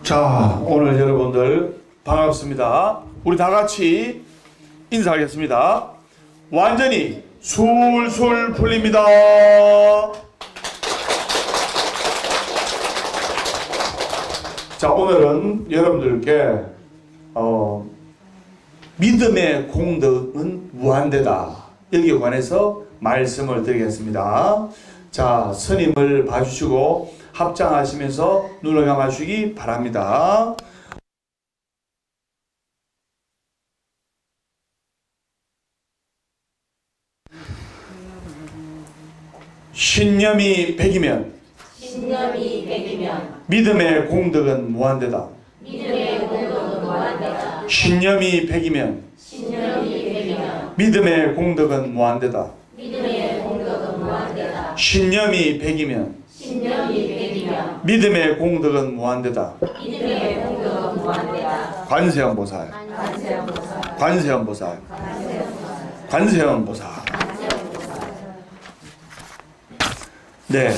자, 오늘 여러분들 반갑습니다. 우리 다 같이 인사하겠습니다. 완전히 술술 풀립니다. 자, 오늘은 여러분들께 믿음의 공덕은 무한대다, 여기에 관해서 말씀을 드리겠습니다. 자, 스님을 봐주시고 합장하시면서 눈을 감아주시기 바랍니다. 신념이 백이면 믿음의 공덕은 무한대다. 신념이 백이면 믿음의 공덕은 무한대다. 신념이 백이면 믿음의 공덕은 무한대다. 관세음보살, 관세음보살, 관세음보살. 네,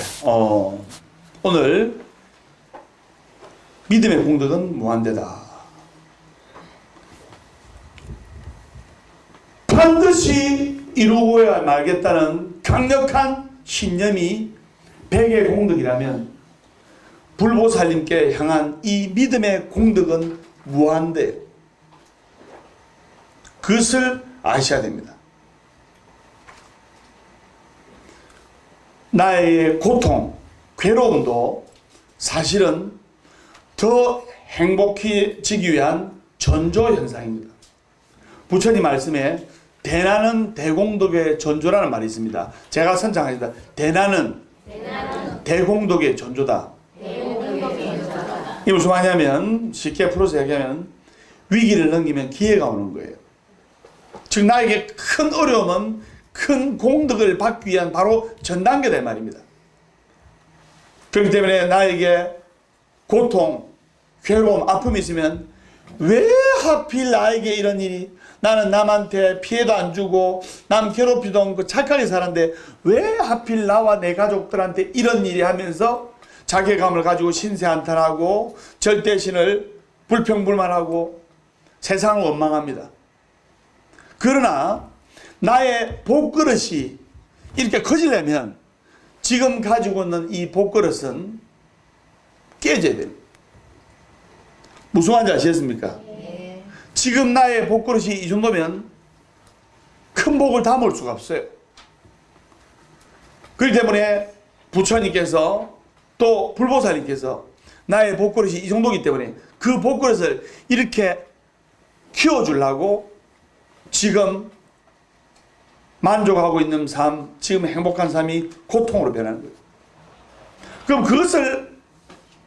오늘 믿음의 공덕은 무한대다. 반드시 이루어야 말겠다는 강력한 신념이 백의 공덕이라면 불보살님께 향한 이 믿음의 공덕은 무한대요. 그것을 아셔야 됩니다. 나의 고통, 괴로움도 사실은 더 행복해지기 위한 전조현상입니다. 부처님 말씀에 대나는 대공덕의 전조라는 말이 있습니다. 제가 선창하겠습니다. 대나는 대공덕의 전조다. 이게 무슨 말이냐면, 쉽게 풀어서 얘기하면 위기를 넘기면 기회가 오는 거예요. 즉 나에게 큰 어려움은 큰 공덕을 받기 위한 바로 전단계다 말입니다. 그렇기 때문에 나에게 고통, 괴로움, 아픔이 있으면 왜 하필 나에게 이런 일이, 나는 남한테 피해도 안 주고 남 괴롭히도 않고 착하게 살았는데 왜 하필 나와 내 가족들한테 이런 일이 하면서 자괴감을 가지고 신세한탄하고 절대신을 불평불만하고 세상을 원망합니다. 그러나 나의 복그릇이 이렇게 커지려면 지금 가지고 있는 이 복그릇은 깨져야 됩니다. 무슨 말인지 아시겠습니까? 네. 지금 나의 복그릇이 이 정도면 큰 복을 담을 수가 없어요. 그렇기 때문에 부처님께서 또 불보살님께서 나의 복그릇이 이 정도이기 때문에 그 복그릇을 이렇게 키워주려고 지금 만족하고 있는 삶, 지금 행복한 삶이 고통으로 변하는 거예요. 그럼 그것을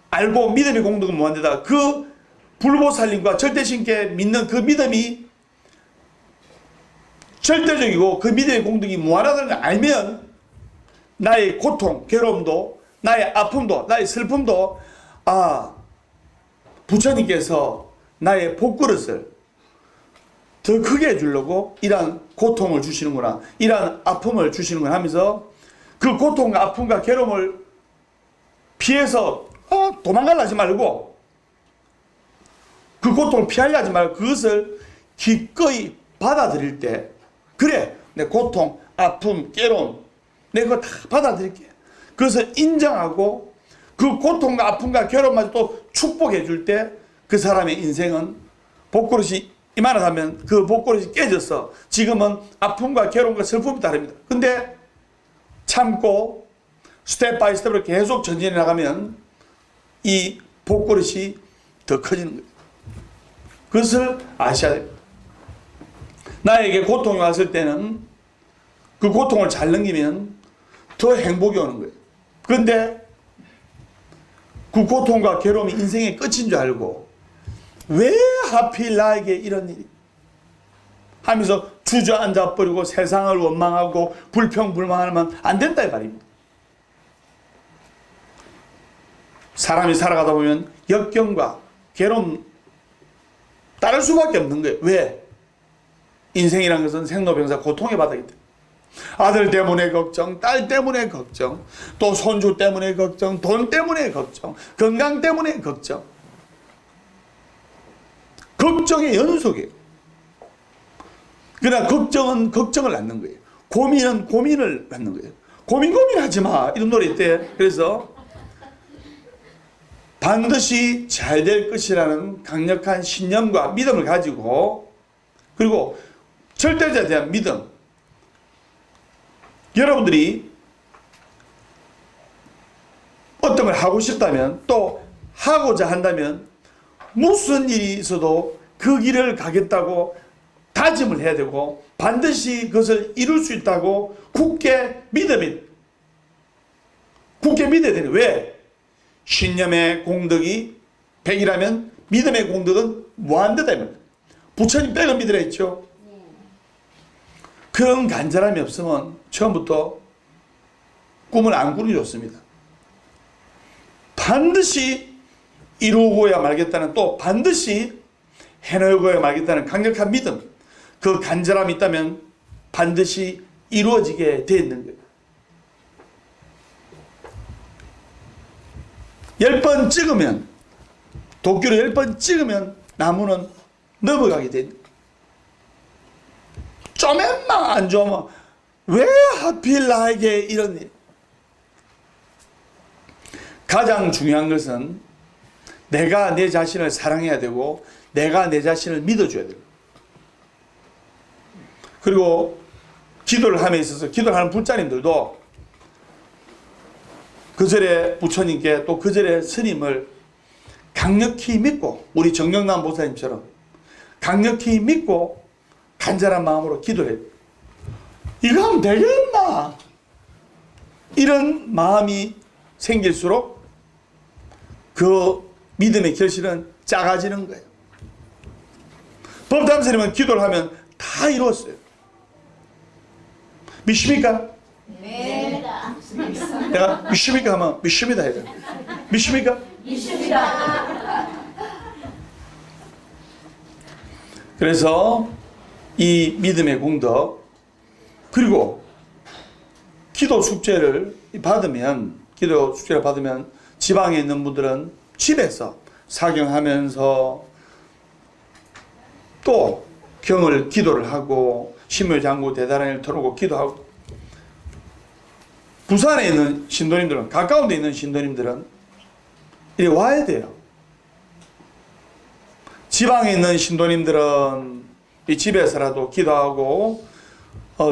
알고 믿음의 공덕은 무한대다. 그 불보살님과 절대신께 믿는 그 믿음이 절대적이고 그 믿음의 공덕이 무한하다는 걸 알면 나의 고통, 괴로움도, 나의 아픔도, 나의 슬픔도, 아, 부처님께서 나의 복그릇을 더 크게 해주려고 이러한 고통을 주시는구나, 이러한 아픔을 주시는구나 하면서 그 고통과 아픔과 괴로움을 피해서 도망가려 하지 말고, 그 고통을 피하려 하지 말고 그것을 기꺼이 받아들일 때, 그래, 내 고통, 아픔, 괴로움 내가 다 받아들일게, 그것을 인정하고 그 고통과 아픔과 괴로움마저 또 축복해 줄 때 그 사람의 인생은 복그릇이 이만하다면 그 복그릇이 깨져서 지금은 아픔과 괴로움과 슬픔이 다릅니다. 근데 참고 스텝 바이 스텝으로 계속 전진해 나가면 이 복그릇이 더 커지는 거예요. 그것을 아셔야 됩니다. 나에게 고통이 왔을 때는 그 고통을 잘 넘기면 더 행복이 오는 거예요. 그런데 그 고통과 괴로움이 인생의 끝인 줄 알고 왜 하필 나에게 이런 일이 하면서 주저앉아 버리고 세상을 원망하고 불평불만하면 안 된다 이 말입니다. 사람이 살아가다 보면 역경과 괴로움 따를 수밖에 없는 거예요. 왜? 인생이란 것은 생로병사 고통의 바닥이기 때문에. 아들 때문에 걱정, 딸 때문에 걱정, 또 손주 때문에 걱정, 돈 때문에 걱정, 건강 때문에 걱정. 걱정의 연속이에요. 그러나 걱정은 걱정을 낳는 거예요. 고민은 고민을 낳는 거예요. 고민하지 마. 이런 노래 있대. 그래서 반드시 잘 될 것이라는 강력한 신념과 믿음을 가지고, 그리고 절대자에 대한 믿음. 여러분들이 어떤 걸 하고 싶다면, 또 하고자 한다면 무슨 일이 있어도 그 길을 가겠다고 다짐을 해야 되고, 반드시 그것을 이룰 수 있다고 굳게 믿어야 되는. 왜? 신념의 공덕이 100이라면 믿음의 공덕은 무한대다. 부처님 100을 믿으라 했죠. 그런 간절함이 없으면 처음부터 꿈을 안 꾸는 게 좋습니다. 반드시 이루고야 말겠다는, 또 반드시 해내고야 말겠다는 강력한 믿음, 그 간절함이 있다면 반드시 이루어지게 되어 있는 거예요. 10번 찍으면, 도끼로 10번 찍으면 나무는 넘어가게 됩니다. 좀만 안 좋으면 왜 하필 나에게 이런 일. 가장 중요한 것은 내가 내 자신을 사랑해야 되고, 내가 내 자신을 믿어줘야 돼요. 그리고 기도를 함에 있어서 기도를 하는 불자님들도 그 절에 부처님께, 또 그 절에 스님을 강력히 믿고, 우리 정영남 보사님처럼 강력히 믿고 간절한 마음으로 기도해요. 이거 하면 되겠나? 이런 마음이 생길수록 그 믿음의 결실은 작아지는 거예요. 법담 스님은 기도를 하면 다 이루었어요. 믿습니까? 네. 내가 믿습니까 하면 믿습니다 해야 돼. 믿습니까? 믿습니다. 그래서 이 믿음의 공덕, 그리고 기도 숙제를 받으면 지방에 있는 분들은 집에서 사경하면서 또 경을 기도를 하고 신묘장구 대단한 일 털고 기도하고, 부산에 있는 신도님들은, 가까운 데 있는 신도님들은 이리 와야 돼요. 지방에 있는 신도님들은 이 집에서라도 기도하고,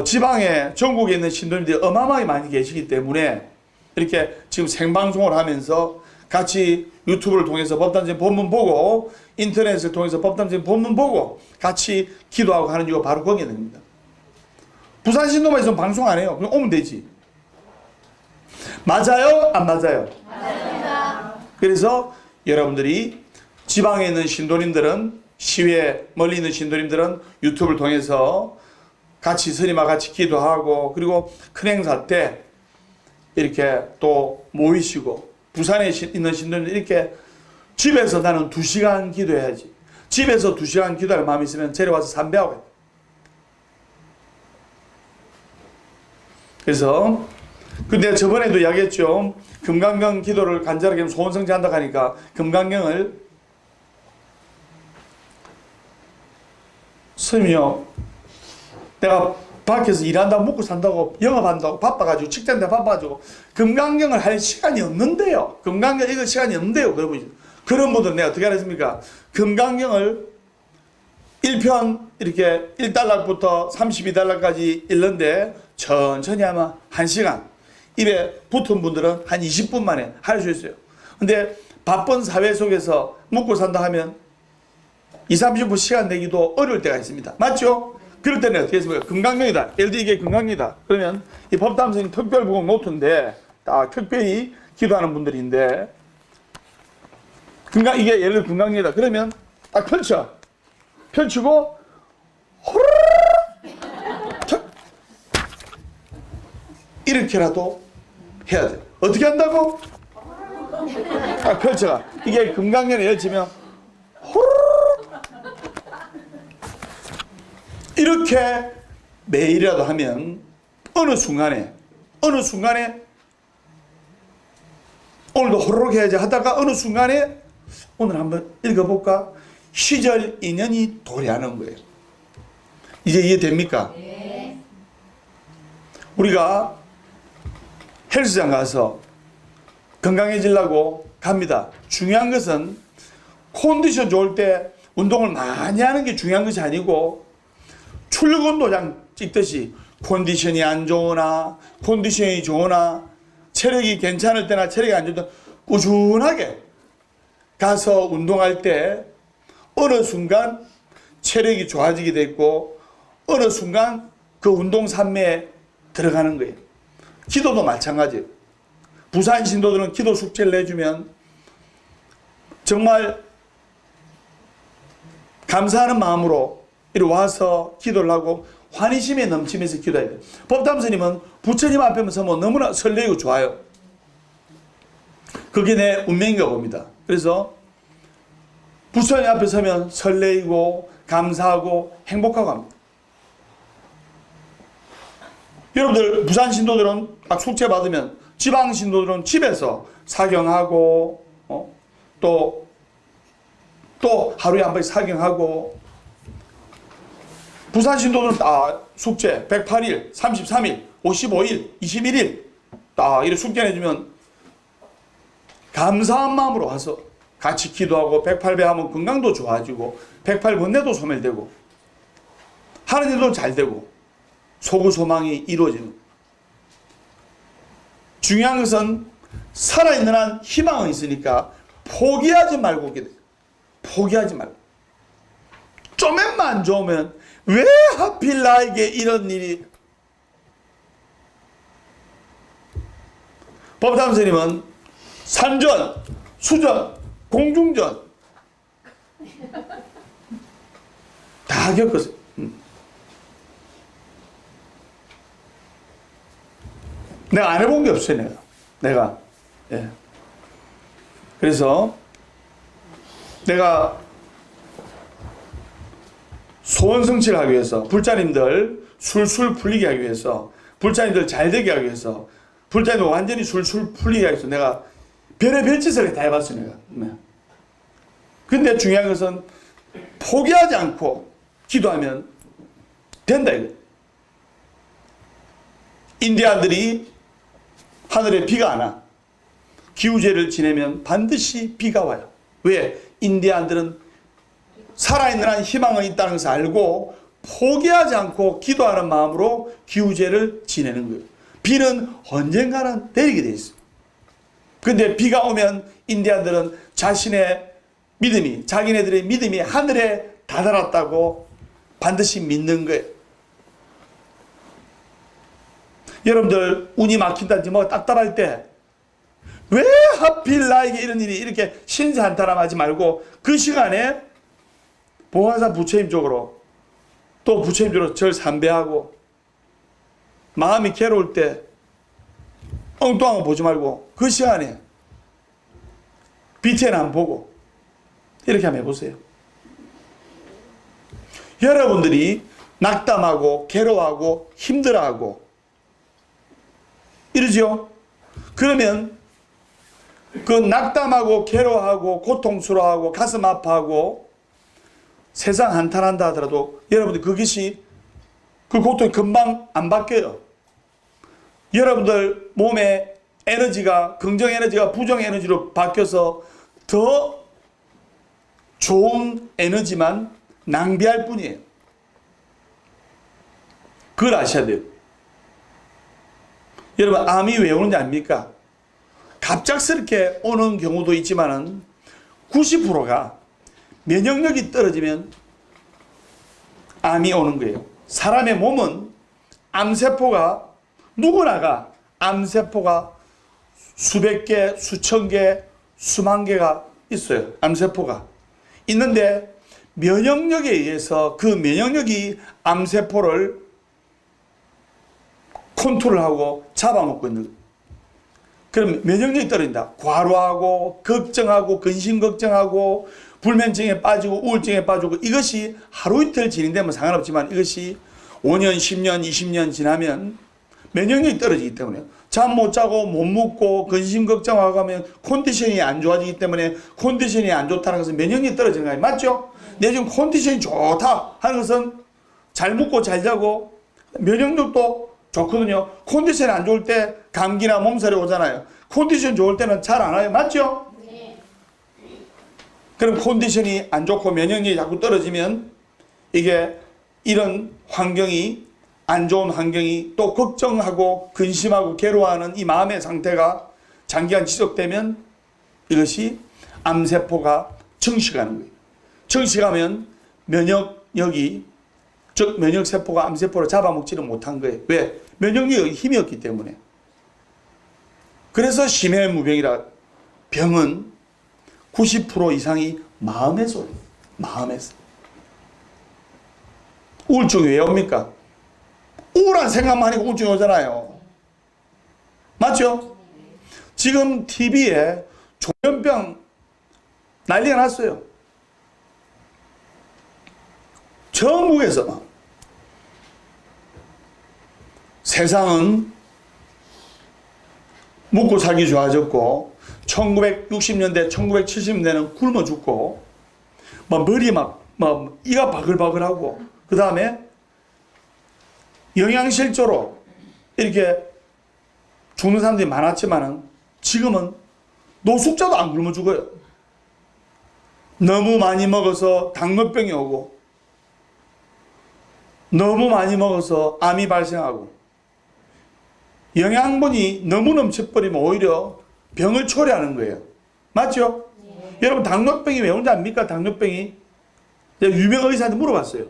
지방에 전국에 있는 신도님들이 어마어마하게 많이 계시기 때문에 이렇게 지금 생방송을 하면서 같이 유튜브를 통해서 법담생 본문 보고, 인터넷을 통해서 법담생 본문 보고 같이 기도하고 하는 이유가 바로 거기에 됩니다. 부산 신도만 있으면 방송 안 해요. 그냥 오면 되지. 맞아요? 안 맞아요? 맞습니다. 그래서 여러분들이 지방에 있는 신도님들은, 시외 멀리 있는 신도님들은 유튜브를 통해서 같이 스님과 같이 기도하고, 그리고 큰 행사 때 이렇게 또 모이시고, 부산에 있는 신도님들 이렇게 집에서 나는 2시간 기도해야지. 집에서 2시간 기도할 마음이 있으면 저리 와서 삼배하고 해요. 그래서 근데 저번에도 이야기했죠. 금강경 기도를 간절하게 하면 소원성취 한다고 하니까 금강경을 스님이요, 내가 밖에서 일한다고 먹고 산다고 영업한다고 바빠가지고 직장대 바빠가지고 금강경을 할 시간이 없는데요. 금강경 읽을 시간이 없는데요. 그런 분들은 내가 어떻게 하겠습니까? 금강경을 1편 이렇게 1달락부터 32달락까지 읽는데 천천히 하면 1시간, 입에 붙은 분들은 한 20분 만에 할 수 있어요. 근데 바쁜 사회 속에서 먹고 산다 하면 20-30분 시간 내기도 어려울 때가 있습니다. 맞죠? 그럴 때는 어떻게 했습니까? 금강경이다. 예를 들어 이게 금강경이다. 그러면 이 법담선이 특별부곡 노트인데 딱 특별히 기도하는 분들인데, 이게 예를 들어 금강경이다. 그러면 딱 펼치고 호르르 이렇게라도 해야 돼. 어떻게 한다고? 딱 펼쳐가. 이게 금강경에 열치면 호르르 이렇게 매일이라도 하면 어느 순간에 오늘도 호로록 해야지 하다가 어느 순간에 오늘 한번 읽어볼까? 시절 인연이 도래하는 거예요. 이제 이해됩니까? 네. 우리가 헬스장 가서 건강해지려고 갑니다. 중요한 것은 컨디션 좋을 때 운동을 많이 하는 게 중요한 것이 아니고, 출근 도장 찍듯이 컨디션이 안 좋으나 컨디션이 좋으나 체력이 괜찮을 때나 체력이 안 좋을 때 꾸준하게 가서 운동할 때 어느 순간 체력이 좋아지게 됐고, 어느 순간 그 운동 산매에 들어가는 거예요. 기도도 마찬가지예요. 부산 신도들은 기도 숙제를 내주면 정말 감사하는 마음으로 이리 와서 기도를 하고 환희심에 넘치면서 기도해야 돼요. 법담스님은 부처님 앞에 서면 너무나 설레고 좋아요. 그게 내 운명인가 봅니다. 그래서 부처님 앞에 서면 설레이고 감사하고 행복하고 합니다. 여러분들 부산 신도들은 숙제 받으면 지방 신도들은 집에서 사경하고 또 하루에 한 번씩 사경하고, 부산 신도들은 숙제 108일, 33일, 55일, 21일 이렇게 숙제 내주면 감사한 마음으로 와서 같이 기도하고 108배 하면 건강도 좋아지고 108번뇌도 소멸되고 하는 일도 잘 되고 소구소망이 이루어지는. 중요한 것은 살아있는 한 희망은 있으니까 포기하지 말고 기도해. 포기하지 말고. 좀만 좋으면 왜 하필 나에게 이런 일이. 법담스님은 산전, 수전, 공중전 다 겪었어요. 내가 안 해본 게 없어요. 내가 예. 그래서 내가 소원 성취를 하기 위해서, 불자님들 술술 풀리게 하기 위해서, 불자님들 잘 되게 하기 위해서, 불자님들 완전히 술술 풀리게 하기 위해서 내가 별의별 짓을 다 해봤어요. 내가. 네. 근데 중요한 것은 포기하지 않고 기도하면 된다 이거. 인디안들이 하늘에 비가 안 와. 기우제를 지내면 반드시 비가 와요. 왜? 인디안들은 살아있는 한 희망은 있다는 것을 알고 포기하지 않고 기도하는 마음으로 기우제를 지내는 거예요. 비는 언젠가는 내리게 돼 있어요. 근데 비가 오면 인디안들은 자신의 믿음이, 자기네들의 믿음이 하늘에 다다랐다고 반드시 믿는 거예요. 여러분들 운이 막힌다든지 뭐 답답할 때 왜 하필 나에게 이런 일이 이렇게 신세한탄함하지 말고 그 시간에 보화사 부처님 쪽으로, 또 부처님 쪽으로 절 삼배하고, 마음이 괴로울 때 엉뚱한 거 보지 말고 그 시간에 BTN 안 보고 이렇게 한번 해보세요. 여러분들이 낙담하고 괴로워하고 힘들어하고 이러죠? 그러면 그 낙담하고 괴로워하고 고통스러워하고 가슴 아파하고 세상 한탄한다 하더라도 여러분들 그것이, 그 고통이 금방 안 바뀌어요. 여러분들 몸에 에너지가 긍정 에너지가 부정 에너지로 바뀌어서 더 좋은 에너지만 낭비할 뿐이에요. 그걸 아셔야 돼요. 여러분 암이 왜 오는지 압니까? 갑작스럽게 오는 경우도 있지만은 90%가 면역력이 떨어지면 암이 오는 거예요. 사람의 몸은 암세포가, 누구나가 암세포가 수백 개, 수천 개, 수만 개가 있어요. 암세포가 있는데 면역력에 의해서 그 면역력이 암세포를 컨트롤하고 잡아먹고 있는 거예요. 그럼 면역력이 떨어진다. 과로하고 걱정하고 근심 걱정하고 불면증에 빠지고 우울증에 빠지고, 이것이 하루 이틀 진행되면 상관없지만 이것이 5년, 10년, 20년 지나면 면역력이 떨어지기 때문에 잠 못 자고 못 먹고 근심 걱정하고 하면 컨디션이 안 좋아지기 때문에 컨디션이 안 좋다는 것은 면역력이 떨어지는 거예요. 맞죠? 내 지금 컨디션이 좋다 하는 것은 잘 먹고 잘 자고 면역력도 좋거든요. 컨디션이 안 좋을 때 감기나 몸살이 오잖아요. 컨디션 좋을 때는 잘 안 와요. 맞죠? 네. 그럼 컨디션이 안 좋고 면역력이 자꾸 떨어지면 이게 이런 환경이 안 좋은 환경이 또 걱정하고 근심하고 괴로워하는 이 마음의 상태가 장기간 지속되면 이것이 암세포가 증식하는 거예요. 증식하면 면역력이 즉 면역세포가 암세포를 잡아먹지를 못한 거예요. 왜? 면역력이 힘이 없기 때문에. 그래서 심해무병이라 병은 90% 이상이 마음에서 오요. 마음에서. 우울증이 왜 옵니까? 우울한 생각만 하니까 우울증이 오잖아요. 맞죠? 지금 TV에 조현병 난리가 났어요. 전국에서 세상은 먹고 살기 좋아졌고 1960년대 1970년대는 굶어 죽고 막 머리 막 이가 바글바글하고 그 다음에 영양실조로 이렇게 죽는 사람들이 많았지만은 지금은 노숙자도 안 굶어 죽어요. 너무 많이 먹어서 당뇨병이 오고 너무 많이 먹어서 암이 발생하고 영양분이 너무 넘쳐버리면 오히려 병을 초래하는 거예요. 맞죠? 네. 여러분 당뇨병이 왜 오는지 압니까? 당뇨병이 제가 유명 의사한테 물어봤어요.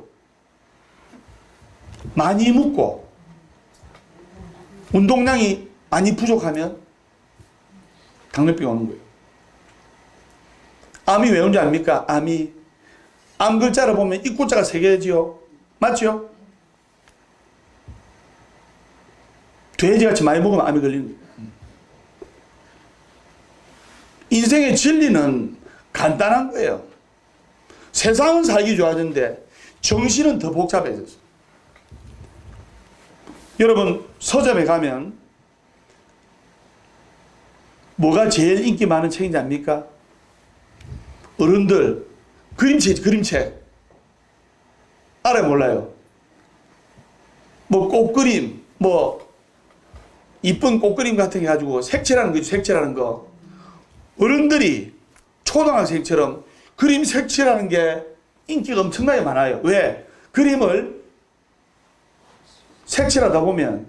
많이 먹고 운동량이 많이 부족하면 당뇨병이 오는 거예요. 암이 왜 오는지 압니까? 암이 암 글자를 보면 입구자가 3개지요. 맞죠? 돼지같이 많이 먹으면 암이 걸리는 거예요. 인생의 진리는 간단한 거예요. 세상은 살기 좋아졌는데 정신은 더 복잡해졌어요. 여러분 서점에 가면 뭐가 제일 인기 많은 책인지 압니까? 어른들 그림책 알아요 몰라요? 뭐 꽃그림 뭐 이쁜 꽃그림 같은 게 가지고 색칠하는 거죠. 색칠하는 거 어른들이 초등학생처럼 그림 색칠하는 게 인기가 엄청나게 많아요. 왜? 그림을 색칠하다 보면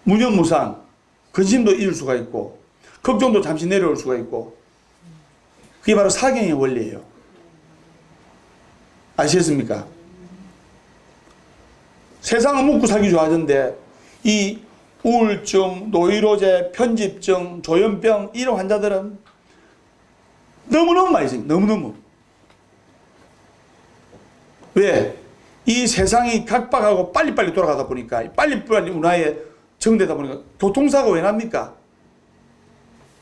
무념무상 근심도 잊을 수가 있고 걱정도 잠시 내려올 수가 있고 그게 바로 사경의 원리예요. 아시겠습니까? 세상은 먹고 살기 좋아졌는데 이 우울증, 노이로제, 편집증, 조현병 이런 환자들은 너무너무 많이 생겨요. 너무너무. 왜? 이 세상이 각박하고 빨리빨리 돌아가다 보니까 빨리빨리 운하에 정되다 보니까 교통사고 왜 납니까?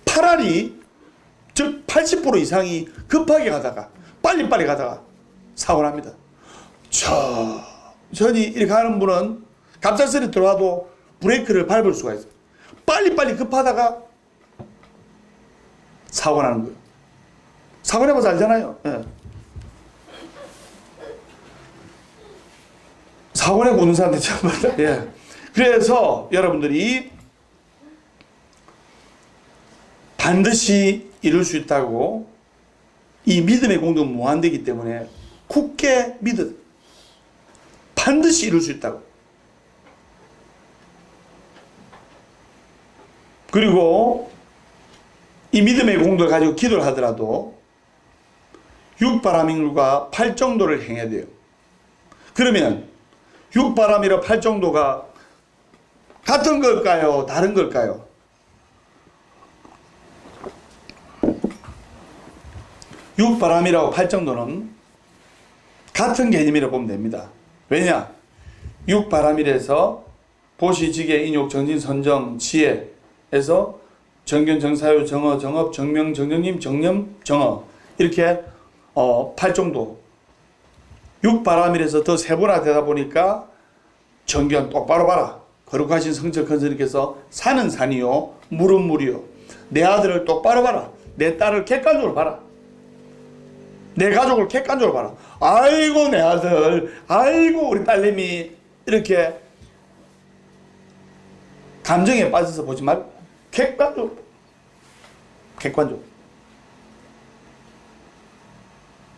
8알이 즉 80% 이상이 급하게 가다가 빨리빨리 가다가 사고 납니다. 천천히 이렇게 하는 분은 갑작스레 들어와도 브레이크를 밟을 수가 있어요. 빨리빨리 급하다가 사고 나는 거예요. 사고 내봐서 알잖아요. 예. 사고 내고 오는 사람들 참 많다. 예. 그래서 여러분들이 반드시 이룰 수 있다고 이 믿음의 공덕은 무한되기 때문에 굳게 믿어 반드시 이룰 수 있다고. 그리고 이 믿음의 공덕을 가지고 기도를 하더라도 육바라밀과 팔정도를 행해야 돼요. 그러면 육바라밀과 팔정도가 같은 걸까요? 다른 걸까요? 육바람이라고 팔정도는 같은 개념이라고 보면 됩니다. 왜냐? 육바람일에서 보시, 지계, 인욕, 정진, 선정, 지혜에서 정견, 정사유, 정어, 정업, 정명, 정정님, 정념, 정어 이렇게 팔정도 육바람일에서 더 세분화되다 보니까 정견 똑바로 봐라. 거룩하신 성철 큰 스님께서 산은 산이요 물은 물이요 내 아들을 똑바로 봐라. 내 딸을 객관적으로 봐라. 내 가족을 객관적으로 봐라. 아이고 내 아들, 아이고 우리 딸내미, 이렇게 감정에 빠져서 보지 말고 객관적으로,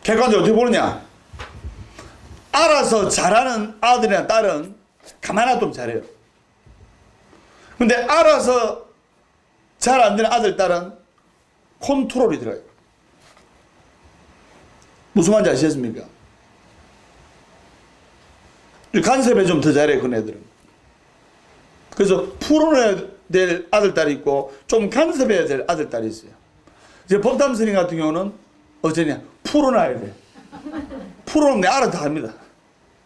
객관적으로 어떻게 보느냐. 알아서 잘하는 아들이나 딸은 가만히 놔두면 잘해요. 근데 알아서 잘 안 되는 아들, 딸은 컨트롤이 들어가요. 무슨 말인지 아시겠습니까? 간섭에 좀 더 잘해요, 그 애들은. 그래서 풀어내야 될 아들, 딸이 있고, 좀 간섭해야 될 아들, 딸이 있어요. 이제 법담 스님 같은 경우는 어쩌냐? 풀어놔야 돼. 풀어놓으면 내 알아서 다 합니다.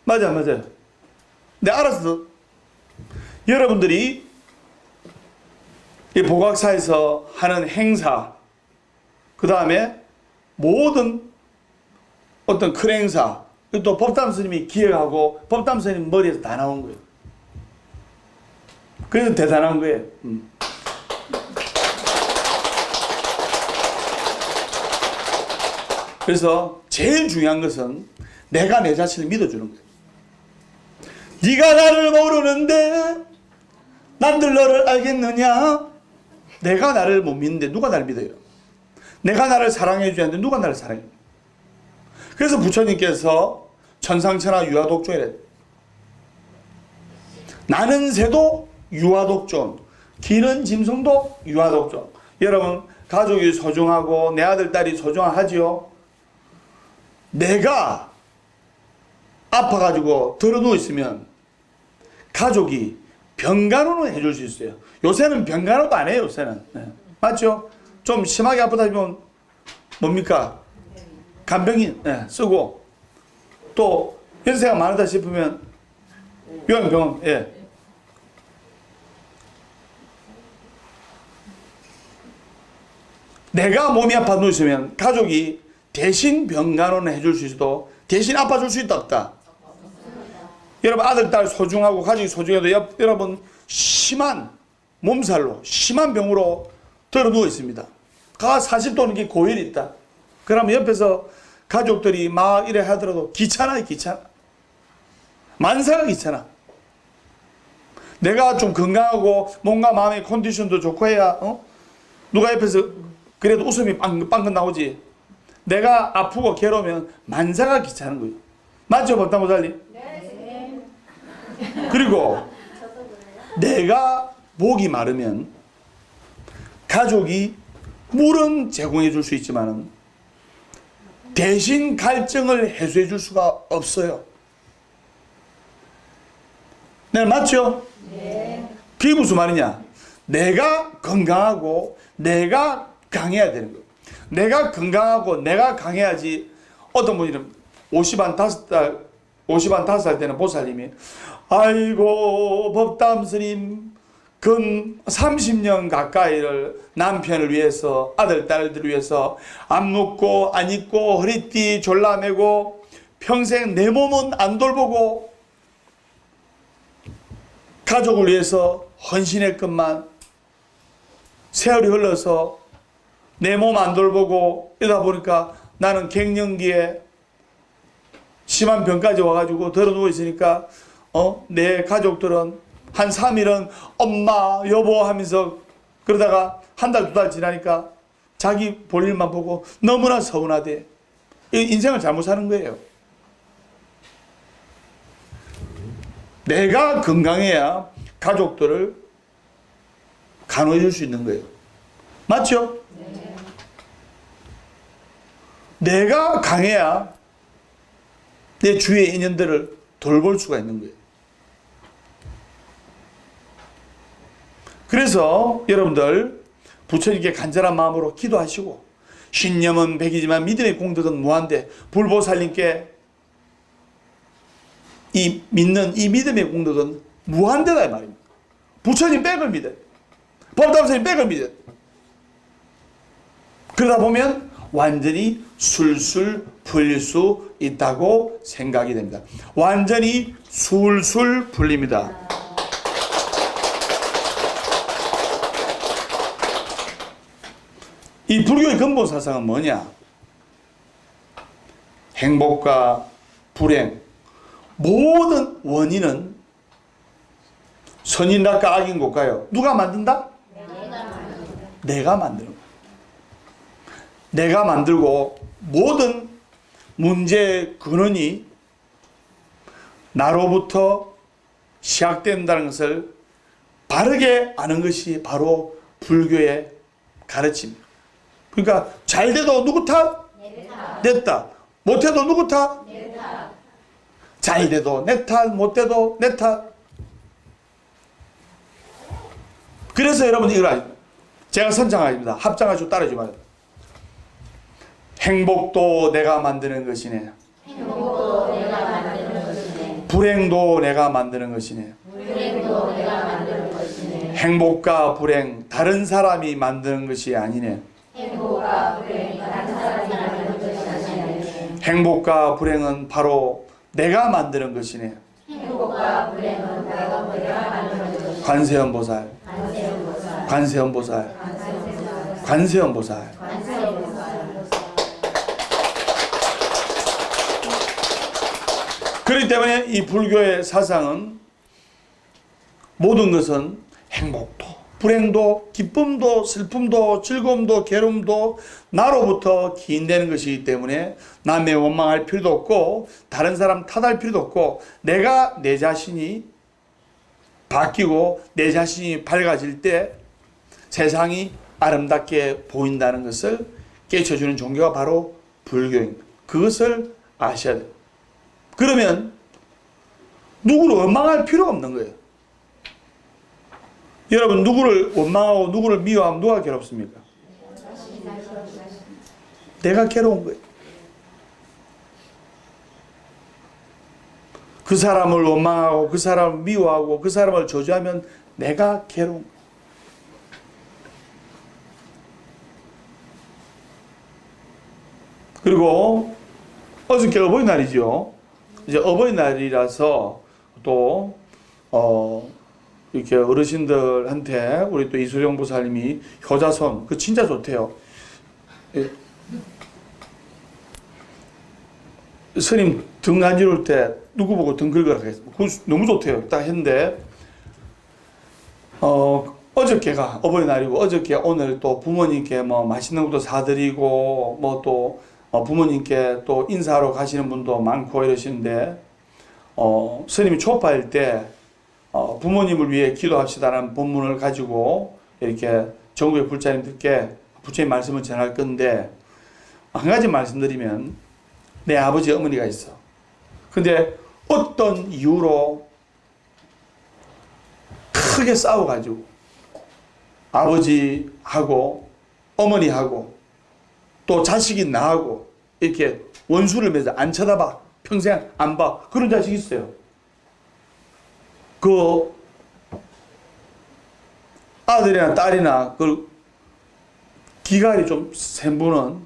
맞아요. 내 알아서. 여러분들이 이 복학사에서 하는 행사, 그 다음에 모든 어떤 큰 행사, 또 법담 스님이 기획하고 법담 스님 머리에서 다 나온 거예요. 그래서 대단한 거예요. 그래서 제일 중요한 것은 내가 내 자신을 믿어주는 거예요. 네가 나를 모르는데 남들 너를 알겠느냐? 내가 나를 못 믿는데 누가 나를 믿어요? 내가 나를 사랑해 주지 않는데 누가 나를 사랑해? 그래서 부처님께서 천상천하 유아독존이래. 나는 새도 유아독존, 기는 짐승도 유아독존. 여러분 가족이 소중하고 내 아들 딸이 소중하지요. 내가 아파가지고 들어누워 있으면 가족이 병간호는 해줄 수 있어요. 요새는 병간호도 안 해요. 요새는. 네. 맞죠? 좀 심하게 아프다 하면 뭡니까? 간병인 쓰고, 또 연세가 많다 싶으면 요양병원. 내가 몸이 아파 누우시면 가족이 대신 병간호는 해줄 수 있어도 대신 아파줄 수 있다 없다? 여러분 아들 딸 소중하고 가족이 소중해도 여러분 심한 몸살로 심한 병으로 들어 누워 있습니다. 40도 넘게 고열이 있다. 그러면 옆에서 가족들이 막 이래 하더라도 귀찮아. 만사가 귀찮아. 내가 좀 건강하고 뭔가 마음의 컨디션도 좋고 해야 누가 옆에서 그래도 웃음이 빵긋 나오지. 내가 아프고 괴로우면 만사가 귀찮은 거예요. 맞죠, 법당고달리? 네. 그리고 내가 목이 마르면 가족이 물은 제공해 줄 수 있지만 대신 갈증을 해소해 줄 수가 없어요. 네, 맞죠? 네. 그게 무슨 말이냐? 내가 건강하고 내가 강해야 되는 거예요. 내가 건강하고 내가 강해야지. 어떤 분이는 50한5살 때는 보살님이 아이고 법담 스님 근 30년 가까이를 남편을 위해서 아들 딸들을 위해서 안 눕고 안 입고 허리띠 졸라매고 평생 내 몸은 안 돌보고 가족을 위해서 헌신했건만 세월이 흘러서 내 몸 안 돌보고 이러다 보니까 나는 갱년기에 심한 병까지 와가지고 들어 누워 있으니까 내 가족들은 한 3일은 엄마 여보 하면서 그러다가 한 달, 2달 지나니까 자기 볼 일만 보고 너무나 서운하대. 인생을 잘못 사는 거예요. 내가 건강해야 가족들을 간호해 줄 수 있는 거예요. 맞죠? 네. 내가 강해야 내 주위의 인연들을 돌볼 수가 있는 거예요. 그래서 여러분들 부처님께 간절한 마음으로 기도하시고 신념은 백이지만 믿음의 공덕은 무한대. 불보살님께 이 믿는 이 믿음의 공덕은 무한대다 이 말입니다. 부처님 백을 믿어요. 법담스님 백을 믿어요. 그러다 보면 완전히 술술 풀릴 수 있다고 생각이 됩니다. 완전히 술술 풀립니다. 이 불교의 근본 사상은 뭐냐? 행복과 불행, 모든 원인은 선인일까 악인 걸까요? 누가 만든다? 내가 만드는 거야. 내가 만들고 모든 문제의 근원이 나로부터 시작된다는 것을 바르게 아는 것이 바로 불교의 가르침입니다. 그러니까 잘 돼도 누구 탓? 내 탓. 못해도 누구 탓? 잘 돼도 내 탓, 못 돼도 내 탓. 그래서 여러분 이걸 아십니다. 제가 선창하십니다. 합장하시고 따라하지 마요. 행복도 내가 만드는 것이네. 행복도 내가 만드는 것이네. 불행도 내가 만드는 것이네. 불행도 내가 만드는 것이네. 행복과 불행 다른 사람이 만드는 것이 아니네. 행복과 불행이 다른 사람이 만드는 것이 아니네. 행복과 불행은 바로 내가 만드는 것이네. 행복과 불행은 내가 만드는 것이네. 관세음보살, 관세음보살, 관세음보살, 관세음보살, 관세음보살. 관세음보살. 그렇기 때문에 이 불교의 사상은 모든 것은 행복도, 불행도, 기쁨도, 슬픔도, 즐거움도, 괴로움도 나로부터 기인되는 것이기 때문에 남의 원망할 필요도 없고 다른 사람 탓할 필요도 없고 내가 내 자신이 바뀌고 내 자신이 밝아질 때 세상이 아름답게 보인다는 것을 깨쳐주는 종교가 바로 불교입니다. 그것을 아셔야 돼요. 그러면 누구를 원망할 필요가 없는 거예요. 여러분 누구를 원망하고 누구를 미워하면 누가 괴롭습니까? 내가 괴로운 거예요. 그 사람을 원망하고 그 사람을 미워하고 그 사람을 저주하면 내가 괴로운 거예요. 그리고 어저께 어버이날이죠. 이제 어버이날이라서 또 이렇게 어르신들한테 우리 또 이소영 보살님이 효자손 그 진짜 좋대요. 예. 스님 등 간지러울 때 누구 보고 등 긁으라 그랬어요. 그거 너무 좋대요. 딱 했는데 어저께가 어버이날이고 어저께 오늘 또 부모님께 뭐 맛있는 것도 사드리고 뭐 또 부모님께 또 인사하러 가시는 분도 많고 이러시는데 스님이 초파일 때 부모님을 위해 기도합시다라는 본문을 가지고 이렇게 전국의 불자님들께 부처님 말씀을 전할 건데 한 가지 말씀드리면 내 아버지 어머니가 있어. 근데 어떤 이유로 크게 싸워가지고 아버지하고 어머니하고 또 자식이 나하고 이렇게 원수를 맺어 안 쳐다봐. 평생 안 봐. 그런 자식이 있어요. 그 아들이나 딸이나 그 기갈이 좀 센 분은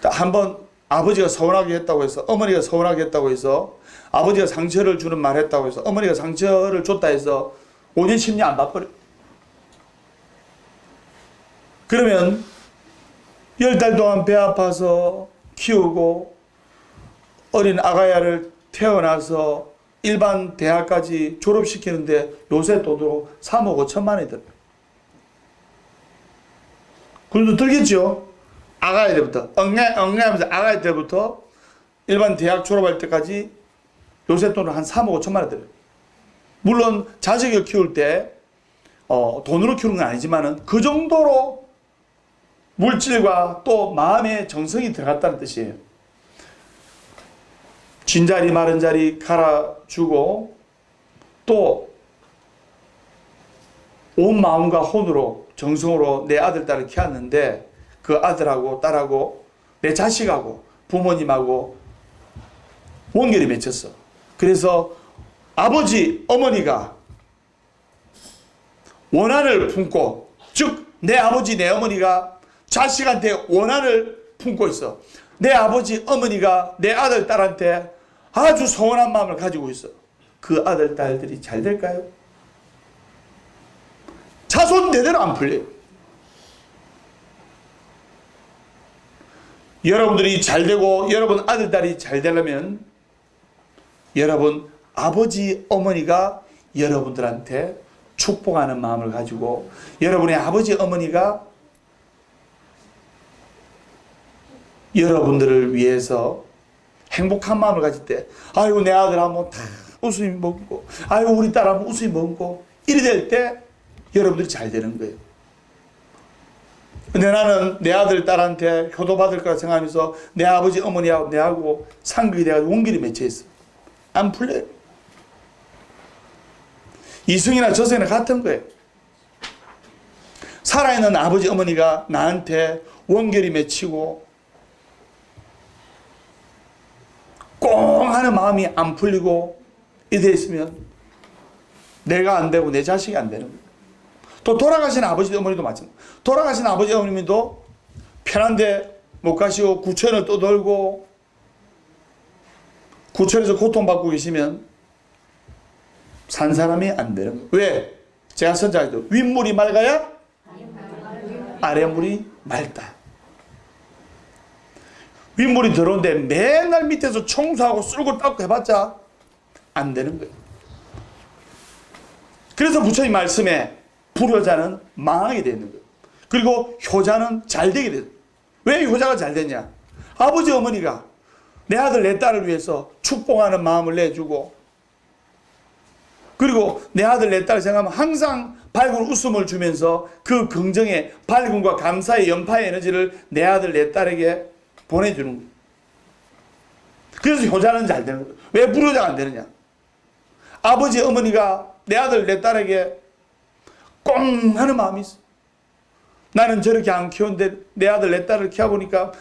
한번 아버지가 서운하게 했다고 해서 어머니가 서운하게 했다고 해서 아버지가 상처를 주는 말 했다고 해서 어머니가 상처를 줬다 해서 5년 10년 안 봐버려. 그러면 10달 동안 배 아파서 키우고 어린 아가야를 태어나서 일반 대학까지 졸업시키는데 요새 돈으로 3억 5천만 원이 들어요. 그래도 들겠죠? 아가야 때부터 엉애 하면서 아가야 때부터 일반 대학 졸업할 때까지 요새 돈으로 한 3억 5천만 원 들어요. 물론 자식을 키울 때 돈으로 키우는 건 아니지만은 그 정도로 물질과 또 마음의 정성이 들어갔다는 뜻이에요. 진자리 마른 자리 갈아주고 또 온 마음과 혼으로 정성으로 내 아들 딸을 키웠는데 그 아들하고 딸하고 내 자식하고 부모님하고 원결이 맺혔어. 그래서 아버지 어머니가 원한을 품고 즉 내 아버지 내 어머니가 자식한테 원한을 품고 있어. 내 아버지 어머니가 내 아들 딸한테 아주 서운한 마음을 가지고 있어. 그 아들 딸들이 잘 될까요? 자손 대대로 안 풀려요. 여러분들이 잘 되고 여러분 아들, 딸이 잘 되려면 여러분 아버지, 어머니가 여러분들한테 축복하는 마음을 가지고 여러분의 아버지, 어머니가 여러분들을 위해서 행복한 마음을 가질 때, 아이고 내 아들 한번 다 웃음이 먹고, 아이고 우리 딸 한번 웃음이 먹고, 이래 될 때 여러분들이 잘 되는 거예요. 근데 나는 내 아들, 딸한테 효도받을 거라 생각하면서 내 아버지, 어머니하고 내하고 상극이 돼가지고 원결이 맺혀있어. 안 풀려요. 이승이나 저승이나 같은 거예요. 살아있는 아버지, 어머니가 나한테 원결이 맺히고 꽁 하는 마음이 안 풀리고 이래 있으면 내가 안 되고 내 자식이 안 되는 거예요. 또 돌아가신 아버지, 어머니도 마찬가지예요. 돌아가신 아버지, 어머니도 편한데 못 가시고 구천을 떠돌고 구천에서 고통받고 계시면 산 사람이 안 되는 거예요. 왜? 제가 선장했죠. 윗물이 맑아야 아랫물이 맑다. 윗물이 들어오는데 맨날 밑에서 청소하고 쓸고 닦고 해봤자 안 되는 거예요. 그래서 부처님 말씀에 불효자는 망하게 되는 거예요. 그리고 효자는 잘 되게 돼요. 왜 효자가 잘 되냐? 아버지, 어머니가 내 아들, 내 딸을 위해서 축복하는 마음을 내주고, 그리고 내 아들, 내 딸을 생각하면 항상 밝은 웃음을 주면서 그 긍정의 밝음과 감사의 연파의 에너지를 내 아들, 내 딸에게 보내주는 거예요. 그래서 효자는 잘 되는 거예요. 왜 불효자가 안 되느냐? 아버지, 어머니가 내 아들, 내 딸에게 꽁 하는 마음이 있어. 나는 저렇게 안 키웠는데 내 아들, 내 딸을 키워보니까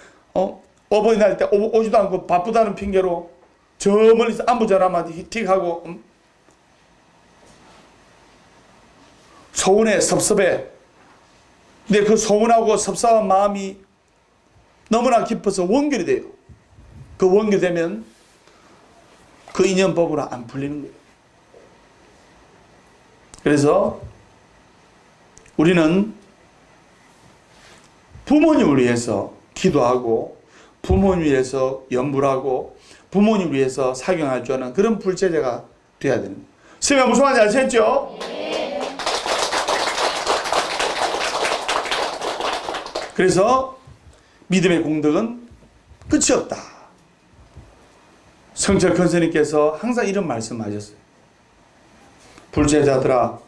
어버이날 때 오지도 않고 바쁘다는 핑계로 저 멀리서 안부 전화 한마디 틱하고 서운해, 섭섭해. 근데 그 서운하고 섭섭한 마음이 너무나 깊어서 원결이 돼요. 그 원결이 되면 그 인연법으로 안 풀리는 거예요. 그래서 우리는 부모님을 위해서 기도하고 부모님을 위해서 연불하고 부모님을 위해서 사경할 줄 아는 그런 불제자가 되어야 되는 거예요. 선생님 무슨 말인지 아시겠죠? 네. 그래서 믿음의 공덕은 끝이 없다. 성철 큰스님께서 항상 이런 말씀하셨어요. 불제자들아,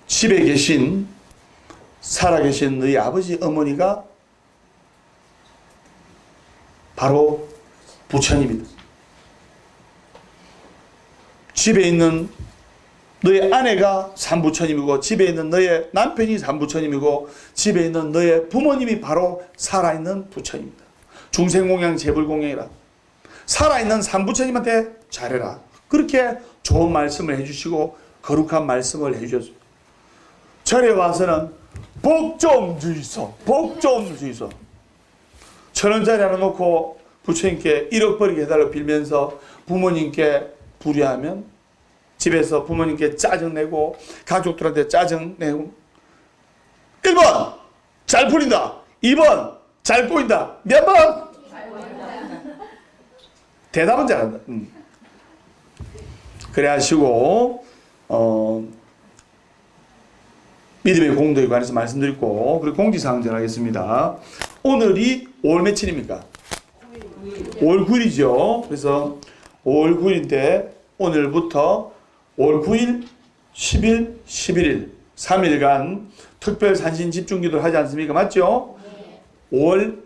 집에 계신 살아계신 너희 아버지, 어머니가 바로 부처님이다. 집에 있는 너의 아내가 삼부처님이고, 집에 있는 너의 남편이 삼부처님이고, 집에 있는 너의 부모님이 바로 살아있는 부처님이다. 중생공양, 재불공양이라. 살아있는 삼부처님한테 잘해라. 그렇게 좋은 말씀을 해주시고 거룩한 말씀을 해주셨어요. 절에 와서는 복 좀 주이소, 복 좀 주이소. 1,000원짜리 하나 놓고 부처님께 1억 벌게 해달라고 빌면서 부모님께 불의하면, 집에서 부모님께 짜증내고 가족들한테 짜증내고, 1번 잘 풀린다, 2번 잘 꼬인다, 몇 번? 대답은 잘한다. 그래 하시고 믿음의 공덕에 관해서 말씀드리고, 그리고 공지사항 전하겠습니다. 오늘이 5월 며칠입니까? 5월 9일이죠. 그래서 5월 9일인데 오늘부터 5월 9일, 10일, 11일 3일간 특별 산신 집중기도를 하지 않습니까? 맞죠? 5월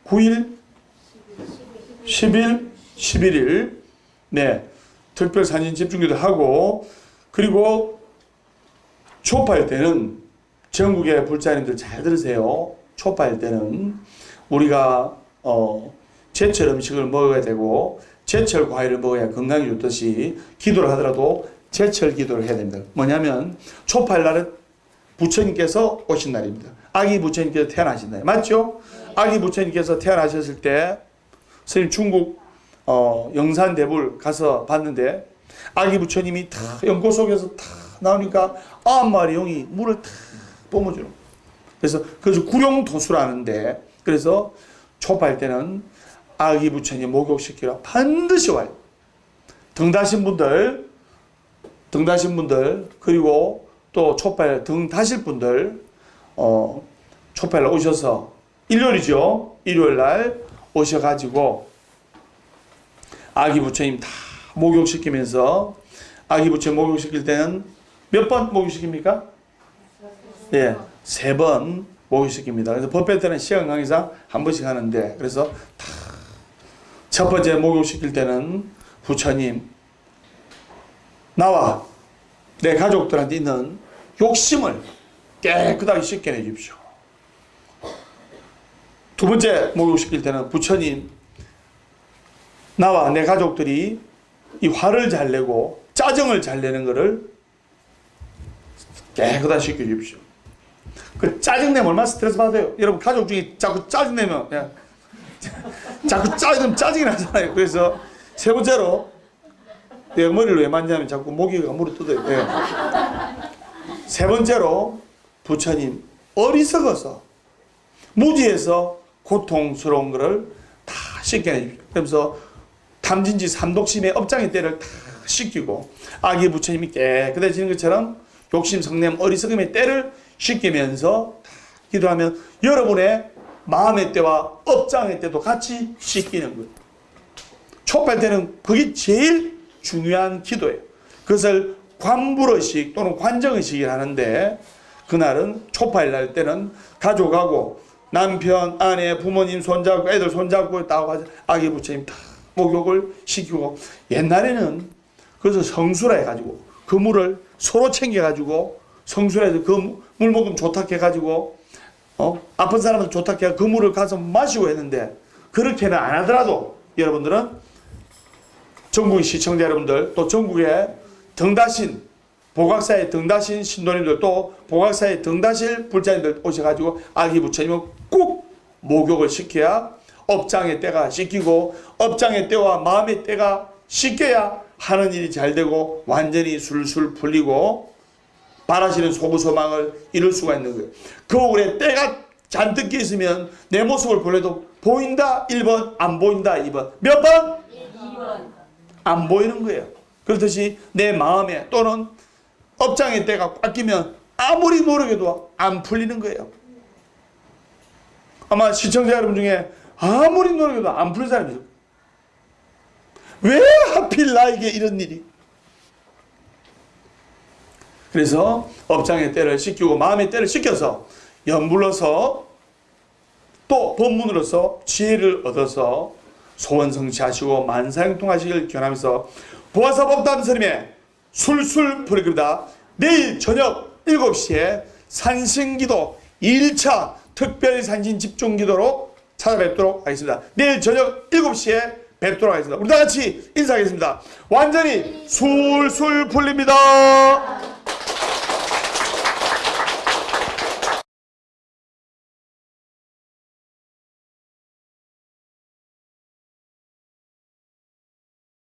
9일, 10일, 11일 네, 특별 산신 집중기도 하고, 그리고 초파일 때는 전국의 불자님들 잘 들으세요. 초파일 때는 우리가 제철 음식을 먹어야 되고 제철 과일을 먹어야 건강이 좋듯이 기도를 하더라도 제철 기도를 해야 됩니다. 뭐냐면 초파일 날은 부처님께서 오신 날입니다. 아기 부처님께서 태어나신 날. 맞죠? 아기 부처님께서 태어나셨을 때 선생님 중국 영산대불 가서 봤는데 아기 부처님이 다 연꽃 속에서 다 나오니까 9마리 용이 물을 탁 뿜어주는 거예요. 그래서 구룡토수라는데, 그래서 촉발 때는 아기 부처님 목욕시키러 반드시 와요. 등 다신 분들, 그리고 또 촉발 등 다실 분들, 촉발 오셔서 일요일이죠. 일요일 날 오셔가지고 아기 부처님 다 목욕시키면서, 아기 부처님 목욕시킬 때는 몇 번 목욕시킵니까? 예, 3번 목욕시킵니다. 그래서 법회 때는 시간 관계상 한 번씩 하는데, 그래서 첫 번째 목욕시킬 때는 부처님, 나와 내 가족들한테 있는 욕심을 깨끗하게 씻겨내 주십시오. 두 번째 목욕시킬 때는 부처님, 나와 내 가족들이 이 화를 잘 내고 짜증을 잘 내는 것을 깨끗하게 씻겨 주십시오. 그 짜증내면 얼마나 스트레스 받아요. 여러분 가족 중에 자꾸 짜증내면 그냥 자꾸 짜증이 나잖아요. 그래서 세 번째로, 내가 머리를 왜 만지냐면 자꾸 모기가 물을 뜯어요. 네. 세 번째로, 부처님 어리석어서 무지해서 고통스러운 것을 다 씻겨내 주십시오. 그러면서 탐진지 삼독심의 업장의 때를 다 씻기고, 아기 부처님이 깨끗해지는 것처럼 욕심, 성냄, 어리석음의 때를 씻기면서 다 기도하면 여러분의 마음의 때와 업장의 때도 같이 씻기는 거예요. 촉발 때는 그게 제일 중요한 기도예요. 그것을 관불의식 또는 관정의식이라 하는데, 그날은 촉발 날 때는 가족하고 남편, 아내, 부모님 손잡고 애들 손잡고 따고 아기 부처님 다 목욕을 시키고, 옛날에는 그래서 성수라 해가지고 그 물을 서로 챙겨가지고, 성수라 해서 그 물 먹으면 좋다 해가지고 아픈 사람은 좋다 해서 그 물을 가서 마시고 했는데, 그렇게는 안 하더라도 여러분들은, 전국의 시청자 여러분들, 또 전국의 등다신 보각사에 등다신 신도님들, 또 보각사에 등다실 불자님들 오셔가지고 아기 부처님을 꼭 목욕을 시켜야 업장의 때가 씻기고, 업장의 때와 마음의 때가 씻겨야 하는 일이 잘 되고 완전히 술술 풀리고 바라시는 소구소망을 이룰 수가 있는 거예요. 거울에 때가 잔뜩 끼 있으면 내 모습을 보려도 보인다 1번, 안 보인다 2번. 몇 번? 2번. 안 보이는 거예요. 그렇듯이 내 마음에 또는 업장의 때가 꽉 끼면 아무리 노력해도 안 풀리는 거예요. 아마 시청자 여러분 중에 아무리 노력해도 안 풀린 사람이 있어요. 왜 하필 나에게 이런 일이? 그래서 업장의 때를 씻기고 마음의 때를 씻겨서 연불러서 또 법문으로서 지혜를 얻어서 소원 성취하시고 만사형통하시길 기원하면서, 보아사 법담 스님의 술술 풀이그다 내일 저녁 7시에 산신기도 1차 특별 산신 집중기도로 찾아뵙도록 하겠습니다. 내일 저녁 7시에 뵙도록 하겠습니다. 우리 다 같이 인사하겠습니다. 완전히 술술 풀립니다.